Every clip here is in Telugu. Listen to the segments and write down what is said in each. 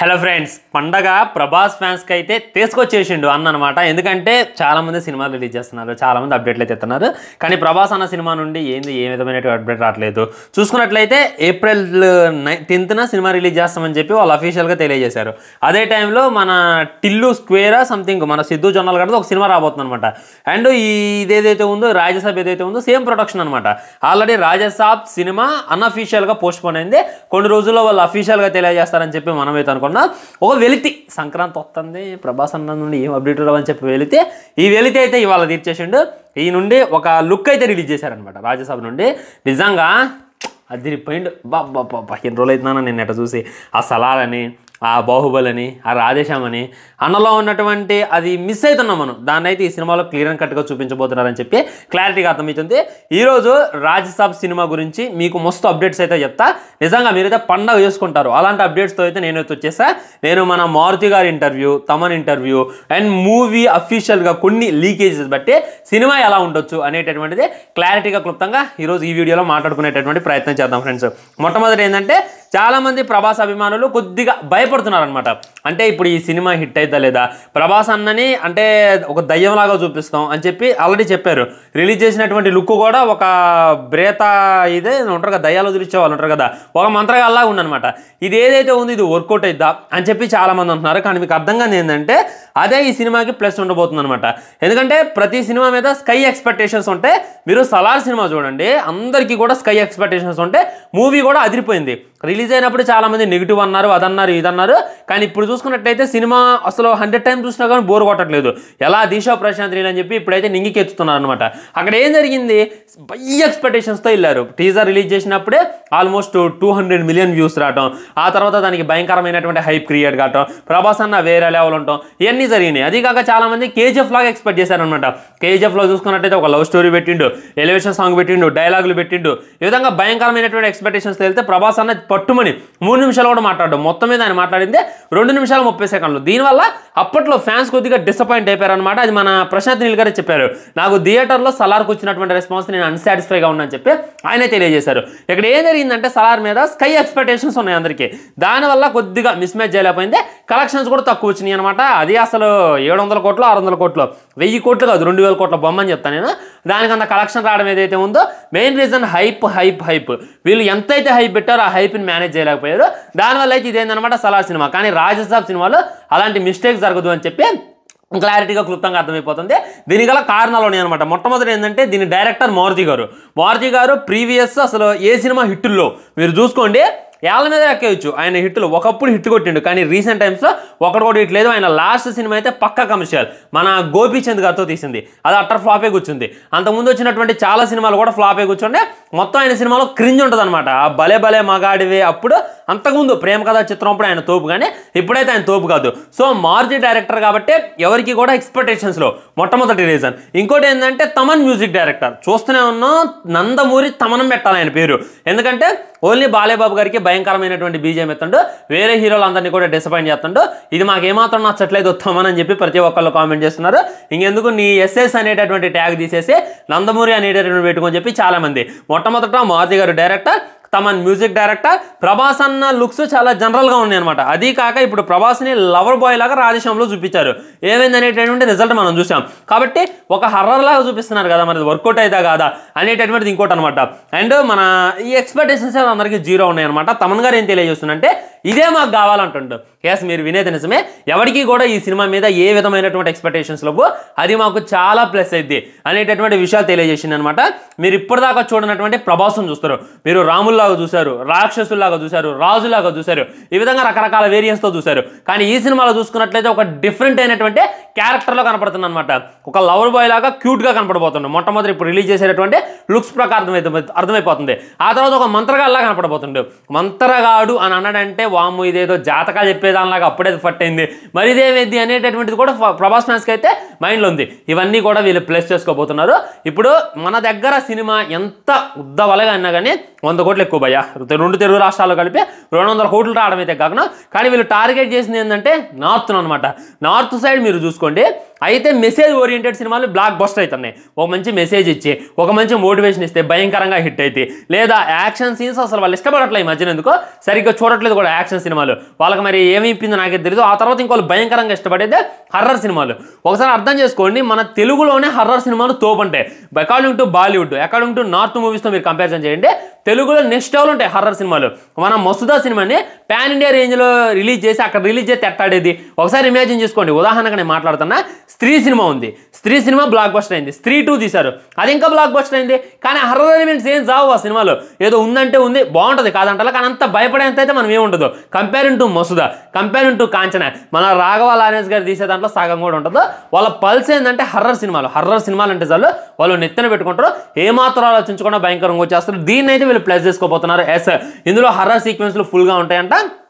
హలో ఫ్రెండ్స్, పండగ ప్రభాస్ ఫ్యాన్స్కి అయితే తీసుకొచ్చేసిండు అన్నమాట. ఎందుకంటే చాలామంది సినిమాలు రిలీజ్ చేస్తున్నారు, చాలామంది అప్డేట్లు అయితే ఇస్తున్నారు. కానీ ప్రభాస్ అన్న సినిమా నుండి ఏ విధమైన అప్డేట్ రావట్లేదు. చూసుకున్నట్లయితే ఏప్రిల్ 10న సినిమా రిలీజ్ చేస్తామని చెప్పి వాళ్ళు అఫీషియల్గా తెలియజేశారు. అదే టైంలో మన టిల్లు స్క్వేరా సంథింగ్ మన సిద్ధు జొన్నలగడ్డ ఒక సినిమా రాబోతుంది అనమాట. అండ్ ఇదేదైతే ఉందో రాజసాబ్ ఏదైతే ఉందో సేమ్ ప్రొడక్షన్ అనమాట. ఆల్రెడీ రాజసాబ్ సినిమా అన్అఫీషియల్గా పోస్ట్ పోన్ అయింది. కొన్ని రోజుల్లో వాళ్ళు అఫీషియల్గా తెలియజేస్తారని చెప్పి మనమైతే అనుకున్నాం. ఒక వెలితి సంక్రాంతి వస్తుంది, ప్రభాస్ అన్న నుండి ఏం అప్డేట్ రావని చెప్పి వెళితే ఈ వెలితి అయితే ఇవాళ తీర్చేసిండు. ఈ నుండి ఒక లుక్ అయితే రిలీజ్ చేశారనమాట రాజ్యసభ నుండి. నిజంగా అదిరిపోయిండు. బాబా ఎన్ని రోజులు అవుతున్నాను నేను ఎట చూసి ఆ సలాలని, ఆ బాహుబలిని, ఆ రాధేశ్యామని అన్నలో ఉన్నటువంటి అది మిస్ అవుతున్నాం మనం. దాన్ని అయితే ఈ సినిమాలో క్లియర్ అండ్ కట్గా చూపించబోతున్నారని చెప్పి క్లారిటీగా అర్థమవుతుంది. ఈరోజు రాజ్యసభ సినిమా గురించి మీకు మస్తు అప్డేట్స్ అయితే చెప్తా. నిజంగా మీరైతే పండగ చేసుకుంటారు. అలాంటి అప్డేట్స్తో అయితే నేనైతే వచ్చేసా. నేను మన మారుతి గారి interview, Thaman interview and movie అఫీషియల్గా కొన్ని లీకేజెస్ బట్టి సినిమా ఎలా ఉండొచ్చు అనేటటువంటిది క్లారిటీగా క్లుప్తంగా ఈరోజు ఈ వీడియోలో మాట్లాడుకునేటటువంటి ప్రయత్నం చేద్దాం ఫ్రెండ్స్. మొట్టమొదటి ఏంటంటే చాలామంది ప్రభాస్ అభిమానులు కొద్దిగా భయపడుతున్నారు అనమాట. అంటే ఇప్పుడు ఈ సినిమా హిట్ అవుతా లేదా, ప్రభాస్ అన్నని అంటే ఒక దయ్యంలాగా చూపిస్తాం అని చెప్పి ఆల్రెడీ చెప్పారు. రిలీజ్ చేసినటువంటి లుక్ కూడా ఒక బ్రేత ఇదే ఉంటారు కదా, దయ్యాలు వదిలిచ్చే వాళ్ళు ఉంటారు కదా, ఒక మంత్రగాల్లాగా ఉందనమాట. ఇది ఏదైతే ఉంది ఇది వర్కౌట్ అవుతా అని చెప్పి చాలామంది అంటున్నారు. కానీ మీకు అర్థం కాదు ఏంటంటే అదే ఈ సినిమాకి ప్లస్ ఉండబోతుంది అనమాట. ఎందుకంటే ప్రతి సినిమా మీద స్కై ఎక్స్పెక్టేషన్స్ ఉంటే, మీరు సలార్ సినిమా చూడండి, అందరికీ కూడా స్కై ఎక్స్పెక్టేషన్స్ ఉంటే మూవీ కూడా అదిరిపోయింది. రిలీజ్ అయినప్పుడు చాలామంది నెగిటివ్ అన్నారు, అదన్నారు, ఇదన్నారు. కానీ ఇప్పుడు చూసుకున్నట్లయితే సినిమా అసలు 100 టైమ్స్ చూసినా కానీ బోర్ కొట్టట్లేదు. ఎలా దిశా ప్రశాంత్ నీల్ అని చెప్పి ఇప్పుడైతే నింగికెత్తుతున్నారు అనమాట. అక్కడ ఏం జరిగింది, బై ఎక్స్పెక్టేషన్స్తో వెళ్ళారు. టీజర్ రిలీజ్ చేసినప్పుడే ఆల్మోస్ట్ 200 మిలియన్ వ్యూస్ రావటం, ఆ తర్వాత దానికి భయంకరమైనటువంటి హైప్ క్రియేట్ కావటం, ప్రభాస్ అన్న వేరే లెవెల్ ఉండటం, ఇవన్నీ జరిగినాయి. అది కాక చాలామంది కేజీఎఫ్ లాగా ఎక్స్పెక్ట్ చేశారనమాట. కేజీఎఫ్లో చూసుకున్నట్టయితే ఒక లవ్ స్టోరీ పెట్టిండు, ఎలివేషన్ సాంగ్ పెట్టిండు, డైలాగులు పెట్టిండు. ఈ విధంగా భయంకరమైనటువంటి ఎక్స్పెక్టేషన్స్తో వెళ్తే ప్రభాస్ అన్న పట్టుమని 3 నిమిషాలు కూడా మాట్లాడడం. మొత్తం మీద ఆయన మాట్లాడింది 2 నిమిషాలు 30 సెకండ్లు. దీనివల్ల అప్పట్లో ఫ్యాన్స్ కొద్దిగా డిసప్పాయింట్ అయిపోయారనమాట. అది మన ప్రశాంత్ నీల్ గారే చెప్పారు. నాకు థియేటర్లో సలార్కి వచ్చినటువంటి రెస్పాన్స్ నేను అన్సాటిస్ఫైగా ఉన్నానని చెప్పి ఆయనే తెలియజేశారు. ఇక్కడ ఏం జరిగిందంటే సలార్ మీద స్కై ఎక్స్పెక్టేషన్స్ ఉన్నాయి అందరికీ. దానివల్ల కొద్దిగా మిస్ మ్యాచ్ చేయలేకపోయింది. కలెక్షన్స్ కూడా తక్కువ వచ్చినాయి అనమాట. అది అసలు 700 కోట్లు 600 కోట్లు 1000 కోట్లు కాదు 2000 కోట్ల బొమ్మ అని చెప్తాను నేను. దానికన్నా కలెక్షన్ రావడం ఏదైతే ఉందో మెయిన్ రీజన్ హైప్. వీళ్ళు ఎంతైతే హైప్ పెట్టారో ఆ హైప్ని మేనేజ్ చేయలేకపోయారు. దానివల్ల అయితే ఇదేందనమాట సలార్ సినిమా. కానీ రాజసాబ్ సినిమాలో అలాంటి మిస్టేక్స్ జరగదు అని చెప్పి క్లారిటీగా క్లుప్తంగా అర్థమైపోతుంది. దీని గల కారణాలు ఉన్నాయి అనమాట. మొట్టమొదటి ఏంటంటే దీని డైరెక్టర్ మారుతి గారు ప్రీవియస్ అసలు ఏ సినిమా హిట్టుల్లో మీరు చూసుకోండి ఏళ్ళ మీద ఎక్కేయచ్చు. ఆయన హిట్లు ఒకప్పుడు హిట్ కొట్టిండు, కానీ రీసెంట్ టైమ్స్లో ఒకటి కూడా హిట్ లేదు. ఆయన లాస్ట్ సినిమా అయితే పక్కా కమర్షియల్, మన గోపీచంద్ గారితో తీసింది. అది అట్టర్ ఫ్లాపే కూర్చుంది. అంతకుముందు వచ్చినటువంటి చాలా సినిమాలు కూడా ఫ్లాపే కూర్చుండే. మొత్తం ఆయన సినిమాలో క్రింజ్ ఉంటుంది అనమాట. ఆ భలే మగాడివే అప్పుడు, అంతకుముందు ప్రేమ కథా చిత్రం అప్పుడు ఆయన తోపు, కానీ ఇప్పుడైతే ఆయన తోపు కాదు. సో మారుతి డైరెక్టర్ కాబట్టి ఎవరికి కూడా ఎక్స్పెక్టేషన్స్లో మొట్టమొదటి రీజన్. ఇంకోటి ఏంటంటే తమన్ మ్యూజిక్ డైరెక్టర్. చూస్తూనే ఉన్నాం, నందమూరి తమనం పెట్టాలి ఆయన పేరు. ఎందుకంటే ఓన్లీ బాలేబాబు గారికి భయంకరమైనటువంటి బీజేం ఎత్తండు, వేరే హీరోలు అందరినీ కూడా డిసప్పాయింట్ చేస్తుండో. ఇది మాకు ఏమాత్రం నచ్చట్లేదు వస్తామని చెప్పి ప్రతి ఒక్కళ్ళు కామెంట్ చేస్తున్నారు. ఇంకెందుకు నీ ఎస్ఎస్ అనేటటువంటి ట్యాగ్ తీసేసి నందమూరి అనేటటువంటి పెట్టుకొని చెప్పి చాలామంది. మొట్టమొదట మారుతి గారు director, Thaman music director. Prabhas అన్న లుక్స్ చాలా జనరల్గా ఉన్నాయి అనమాట. అది కాక ఇప్పుడు ప్రభాస్ని లవర్ బాయ్ లాగా రాధేశ్యామ్లో చూపించారు. ఏమైంది అనేటటువంటి రిజల్ట్ మనం చూసాం. కాబట్టి ఒక హర్రర్ లాగా చూపిస్తున్నారు కదా, మరి వర్కౌట్ అవుతా కాదా అనేటటువంటిది ఇంకోటి అనమాట. అండ్ మన ఈ ఎక్స్పెక్టేషన్స్ అందరికీ జీరో ఉన్నాయన్నమాట. తమన్ గారు ఏం తెలియజేస్తుందంటే ఇదే మాకు కావాలంటుండు. ఎస్, మీరు వినేది నిజమే. ఎవరికి కూడా ఈ సినిమా మీద ఏ విధమైనటువంటి ఎక్స్పెక్టేషన్స్ లేవు, అది మాకు చాలా ప్లస్ అయింది అనేటటువంటి విషయాలు తెలియజేసింది అనమాట. మీరు ఇప్పటిదాకా చూడనటువంటి ప్రభాసం చూస్తారు. మీరు రాముల్లాగా చూశారు, రాక్షసుల్లాగా చూశారు, రాజులాగా చూశారు, ఈ విధంగా రకరకాల వేరియంట్స్తో చూశారు. కానీ ఈ సినిమాలో చూసుకున్నట్లయితే ఒక డిఫరెంట్ అయినటువంటి క్యారెక్టర్లో కనపడుతుంది అనమాట. ఒక లవర్ బాయ్ లాగా క్యూట్గా కనపడబోతుంది. మొట్టమొదటి ఇప్పుడు రిలీజ్ చేసేటటువంటి లుక్స్ ప్రకారం అర్థమైపోతుంది. ఆ తర్వాత ఒక మంత్రగాళ్ళలా కనపడబోతుండే. మంత్రగాడు అని అన్నాడంటే వాము ఇదేదో జాతకాలు చెప్పేదానిలాగా అప్పుడే ఫట్ అయింది, మరి ఇదేమైంది అనేటటువంటిది కూడా ప్రభాస్ ఫ్యాన్స్కి అయితే మైండ్లో ఉంది. ఇవన్నీ కూడా వీళ్ళు ప్లేస్ చేసుకోబోతున్నారు. ఇప్పుడు మన దగ్గర సినిమా ఎంత ఉద్దవలగా అన్నా కానీ 100 కోట్లు ఎక్కువ భయ్యా. 2 తెలుగు రాష్ట్రాల్లో కలిపి 200 కోట్లు రావడం అయితే కాకుండా, కానీ వీళ్ళు టార్గెట్ చేసింది ఏంటంటే నార్త్ అనమాట. నార్త్ సైడ్ మీరు చూసుకోండి అయితే మెసేజ్ ఓరియంటెడ్ సినిమాలు బ్లాక్ బస్టర్ అవుతున్నాయి. ఒక మంచి మెసేజ్ ఇచ్చి ఒక మంచి మోటివేషన్ ఇస్తే భయంకరంగా హిట్ అయితే, లేదా యాక్షన్ సీన్స్ అసలు వాళ్ళు ఇష్టపడట్లేదు ఈ మధ్యన, ఎందుకో సరిగ్గా చూడట్లేదు కూడా యాక్షన్ సినిమాలు. వాళ్ళకి మరి ఏమి ఇప్పిందో నాకే తెలియదు. ఆ తర్వాత ఇంకోళ్ళు భయంకరంగా ఇష్టపడేదే హర్రర్ సినిమాలు. ఒకసారి అర్థం చేసుకోండి, మన తెలుగులోనే హర్రర్ సినిమాలు తోపంటాయి. According to Bollywood, according to north మూవీస్తో మీరు కంపారిజన్ చేయండి, తెలుగులో నెక్స్ట్ లెవెల్ ఉంటాయి హర్రర్ సినిమాలు. మన మసూదా సినిమాని పాన్ ఇండియా రేంజ్లో రిలీజ్ చేసి అక్కడ రిలీజ్ చేసి ఎట్టాడేది ఒకసారి ఇమాజిన్ చేసుకోండి. ఉదాహరణకు నేను మాట్లాడుతున్నా, స్త్రీ సినిమా ఉంది, స్త్రీ సినిమా బ్లాక్ బస్టర్ అయింది, స్త్రీ 2 తీశారు, అది ఇంకా బ్లాక్ బస్టర్ అయింది. కానీ హర్రర్ ఎలిమెంట్స్ ఏం చావు ఆ సినిమాలో. ఏదో ఉందంటే ఉంది, బాగుంటుంది కాదంటారా, కానీ అంత భయపడేంత అయితే మనం ఏముండదు. Comparing to Masooda, comparing to Kanchana, మన రాఘవ లారెన్స్ గారు తీసే దాంట్లో సగం కూడా ఉంటుందో. వాళ్ళ పల్స్ ఏంటంటే హర్రర్ సినిమాలు. హర్రర్ సినిమాలు అంటే చాలు వాళ్ళు నెత్తిన పెట్టుకుంటారు, ఏమాత్రం ఆలోచించకుండా భయంకరంగా వచ్చేస్తారు. దీన్ని అయితే వీళ్ళు ప్లస్ చేసుకోబోతున్నారు. ఎస్, ఇందులో హర్రర్ సీక్వెన్స్లు ఫుల్గా ఉంటాయంట.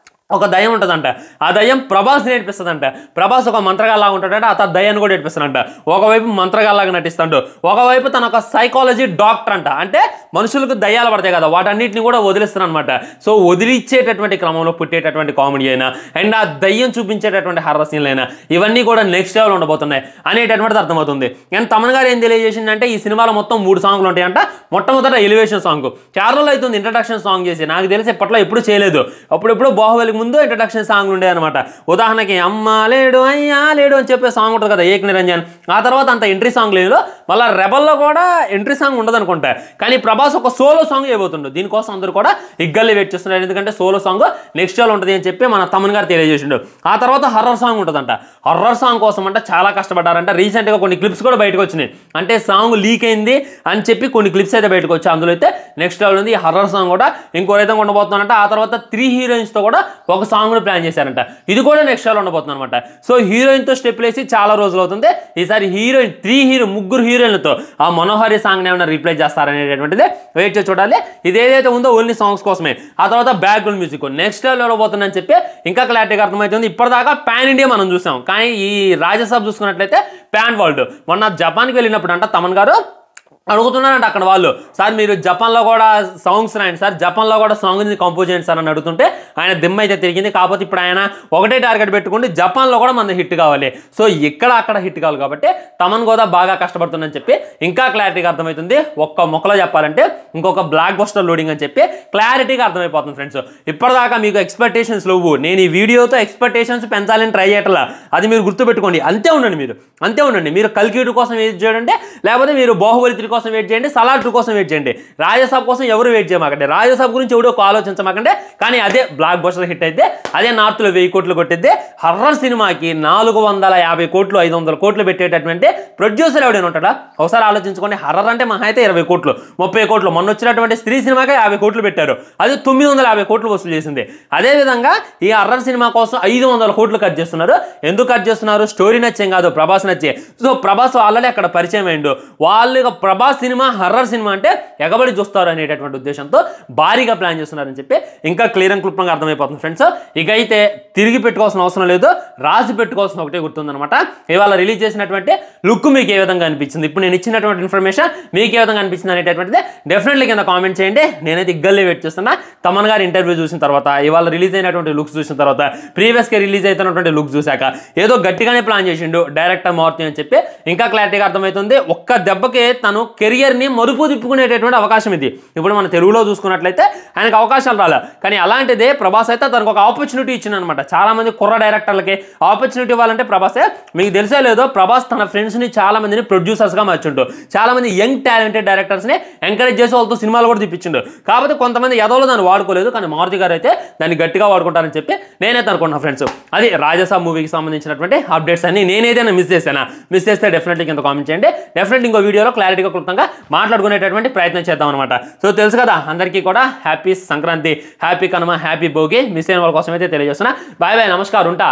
ఒక దయ్యం ఉంటుందంట, ఆ దయ్యం ప్రభాస్ నేర్పిస్తుందంట. ప్రభాస్ ఒక మంత్రగాల్లాగా ఉంటాడంట, ఆ దయ్యాన్ని కూడా నేర్పిస్తాడంట. ఒకవైపు మంత్రగాల్లాగా నటిస్తాడు, ఒకవైపు తన ఒక సైకాలజీ డాక్టర్ అంట. అంటే మనుషులకు దయ్యాలు పడతాయి కదా, వాటన్నిటిని కూడా వదిలిస్తాను అనమాట. సో వదిలిచ్చేటటువంటి క్రమంలో పుట్టేటటువంటి కామెడీ అయినా అండ్ ఆ దయ్యం చూపించేటటువంటి హర్రర్ సీన్లు అయినా ఇవన్నీ కూడా నెక్స్ట్ లెవెల్ ఉండబోతున్నాయి అనేటటువంటిది అర్థమవుతుంది. అండ్ తమన్ గారు ఏం తెలియజేసిందంటే ఈ సినిమాలో మొత్తం 3 సాంగ్లు ఉంటాయంట. మొట్టమొదట ఎలివేషన్ సాంగ్ చాలా రోజులు అవుతుంది ఇంట్రడక్షన్ సాంగ్ చేసి, నాకు తెలిసి ఇప్పట్లో ఎప్పుడు చేయలేదు. అప్పుడెప్పుడు బాహుబలి ముందు ఇంట్రడక్షన్ సాంగ్ ఉండే అనమాట. ఉదాహరణకి అమ్మ లేడు అయ్యా లేడు అని చెప్పే సాంగ్ ఉంటుంది కదా ఏక్ నిరంజన్, ఆ తర్వాత అంత ఎంట్రీ సాంగ్ లేదు. మళ్ళీ రెబల్లో కూడా ఎంట్రీ సాంగ్ ఉండదు అనుకుంటా. కానీ ప్రభాస్ ఒక సోలో సాంగ్ చేయబోతుండు. దీనికోసం అందరూ కూడా ఇగ్గల్లి వెయిట్ చేస్తున్నారు, ఎందుకంటే సోలో సాంగ్ నెక్స్ట్ లెవెల్ ఉంటుంది అని చెప్పి మన తమన్ గారు తెలియజేసిండు. ఆ తర్వాత హర్రర్ సాంగ్ ఉంటుందంట. హర్రర్ సాంగ్ కోసం అంటే చాలా కష్టపడ్డారంట. రీసెంట్గా కొన్ని క్లిప్స్ కూడా బయటకు వచ్చినాయి, అంటే సాంగ్ లీక్ అయింది అని చెప్పి కొన్ని క్లిప్స్ అయితే బయటకు వచ్చాయి. అందులో అయితే నెక్స్ట్ లెవెల్ ఉంది. ఈ హర్రర్ సాంగ్ కూడా ఇంకో విధంగా ఉండబోతున్నారంట. ఆ తర్వాత 3 హీరోయిన్స్తో కూడా ఒక సాంగ్ను ప్లాన్ చేశారంట. ఇది కూడా నెక్స్ట్ లెవెల్ ఉండబోతుంది అనమాట. సో హీరోయిన్తో స్టెప్ వేసి చాలా రోజులు అవుతుంది. ఈసారి హీరోయిన్ 3 హీరోయిన్లతో ఆ మనోహరి సాంగ్ని ఏమైనా రీప్లేస్ చేస్తారనేటటువంటిది వెయిట్ చేసి చూడాలి. ఇది ఏదైతే ఉందో ఓన్లీ సాంగ్స్ కోసమే. ఆ తర్వాత బ్యాక్గ్రౌండ్ మ్యూజిక్ నెక్స్ట్ లెవెల్ ఉండబోతుందని చెప్పి ఇంకా క్లారిటీగా అర్థమవుతుంది. ఇప్పటిదాకా పాన్ ఇండియా మనం చూసాం, కానీ ఈ రాజసభ చూసుకున్నట్లయితే పాన్ వరల్డ్. మొన్న జపాన్కి వెళ్ళినప్పుడు అంట తమన్ గారు అడుగుతున్నారంట అక్కడ వాళ్ళు, సార్ మీరు జపాన్లో కూడా సాంగ్స్ రాయండి సార్, జపాన్లో కూడా సాంగ్ని కంపోజ్ చేయండి సార్ అని అడుగుతుంటే ఆయన దిమ్మ అయితే తిరిగింది. కాకపోతే ఇప్పుడు ఆయన ఒకటే టార్గెట్ పెట్టుకుంటే జపాన్లో కూడా మన హిట్ కావాలి. సో ఇక్కడ అక్కడ హిట్ కావాలి కాబట్టి తమన్ కూడా బాగా కష్టపడుతుందని చెప్పి ఇంకా క్లారిటీగా అర్థమవుతుంది. ఒక్క మొక్కలో చెప్పాలంటే ఇంకొక బ్లాక్ బస్టర్ లోడింగ్ అని చెప్పి క్లారిటీగా అర్థమైపోతుంది ఫ్రెండ్స్. ఇప్పటిదాకా మీకు ఎక్స్పెక్టేషన్స్ లేవు, నేను ఈ వీడియోతో ఎక్స్పెక్టేషన్స్ పెంచాలని ట్రై చేయట్లా, అది మీరు గుర్తుపెట్టుకోండి. అంతే ఉండండి, మీరు కల్కి 2 కోసం వెయిట్ చేయండి, లేకపోతే మీరు బాహుబలి 3 కోసం వెయిట్ చేయండి, సలార్ 2 కోసం వెయిట్ చేయండి. రాజసాబ్ కోసం ఎవరు వెయిట్ చేయమాకండి, రాజసాబ్ గురించి ఎవడో ఆలోచించమాకండి. కానీ అదే బ్లాక్ బస్టర్ హిట్ అయితే, అదే నార్త్లో 1000 కోట్లు కొట్టిద్ది. హర్రర్ సినిమాకి 450 కోట్లు 500 కోట్లు పెట్టేటటువంటి ప్రొడ్యూసర్ ఎవడైనా ఉంటాడా ఒకసారి ఆలోచించుకోండి. హర్రర్ అంటే మహా అయితే 20 కోట్లు 30 కోట్లు. మొన్న వచ్చినటువంటి స్త్రీ సినిమాకే 50 కోట్లు పెట్టారు, అది 950 కోట్లు వసూలు చేసింది. అదేవిధంగా ఈ హర్రర్ సినిమా కోసం 500 కోట్లు ఖర్చు చేస్తున్నారు. ఎందుకు ఖర్చు చేస్తున్నారు? స్టోరీ నచ్చేం కాదు, ప్రభాస్ నచ్చే. సో ప్రభాస్ ఆల్రెడీ అక్కడ పరిచయం అయ్యిండు. వాళ్ళు ప్రభాస్ సినిమా హర్రర్ సినిమా అంటే ఎగబడి చూస్తారు అనేటటువంటి ఉద్దేశంతో భారీగా ప్లాన్ చేస్తున్నారని చెప్పి ఇంకా క్లియర్ అండ్ క్లుప్తంగా అర్థమైపోతుంది ఫ్రెండ్స్. ఇక అయితే తిరిగి పెట్టుకోవాల్సిన అవసరం లేదు, రాసి పెట్టుకోవాల్సిన ఒకటే గుర్తుందనమాట. ఇవాళ రిలీజ్ చేసినటువంటి లుక్ మీకు ఏ విధంగా అనిపించింది, ఇప్పుడు నేను ఇచ్చినటువంటి ఇన్ఫర్మేషన్ మీకు ఏ విధంగా అనిపించింది అనేటటువంటిది డెఫినెట్లీ కింద కామెంట్ చేయండి. నేనైతే ఇగ్గల్లే వెయిట్ చేస్తున్నా. తమన్ గారి ఇంటర్వ్యూ చూసిన తర్వాత, ఇవాళ రిలీజ్ అయినటువంటి లుక్స్ చూసిన తర్వాత, ప్రీవియస్గా రిలీజ్ అవుతున్నటువంటి లుక్స్ చూశాక ఏదో గట్టిగానే ప్లాన్ చేసిండు డైరెక్టర్ మారుతి అని చెప్పి ఇంకా క్లారిటీగా అర్థమవుతుంది. ఒక్క దెబ్బకే తను కెరియర్ని మరుపు తిప్పుకునేటటువంటి అవకాశం ఇది. ఇప్పుడు మన తెలుగులో చూసుకున్నట్లయితే ఆయనకు అవకాశాలు రాలే, కానీ అలాంటిదే ప్రభాస్ అయితే తనకు ఒక ఆపర్చునిటీ ఇచ్చింది అనమాట. చాలా మంది కుర్ర డైరెక్టర్లకి ఆపర్చునిటీ ఇవ్వాలంటే ప్రభాసే. మీకు తెలిసే లేదో ప్రభాస్ తన ఫ్రెండ్స్ని చాలా మందిని ప్రొడ్యూసర్స్గా మార్చుండు, చాలా మంది యంగ్ టాలెంటెడ్ డైరెక్టర్స్ని ఎంకరేజ్ చేసి వాళ్ళతో సినిమాలు కూడా తెప్పించిండు. కాకపోతే కొంతమంది ఎదవలు దాన్ని వాడుకోలేదు, కానీ మారుతి గారు అయితే దాన్ని గట్టిగా వాడుకుంటారని చెప్పి నేనైతే అనుకుంటున్నాను ఫ్రెండ్స్. అది రాజసాబ్ మూవీకి సంబంధించినటువంటి అప్డేట్స్ అన్ని నేనేదైనా మిస్ చేస్తే డెఫినెట్లీ కింద కామెంట్ చేయండి. డెఫినెట్లీ ఇంకో వీడియోలో క్లారిటీగా క్లుప్తంగా మాట్లాడుకునేటటువంటి ప్రయత్నం చేద్దాం అనమాట. సో తెలుసు కదా అందరికీ కూడా happy Sankranti, happy Kanuma, happy Bhogi. Miss అయిన వాళ్ళ కోసం అయితే తెలియజేస్తున్నా. బాయ్ బాయ్, నమస్కారం, ఉంటా.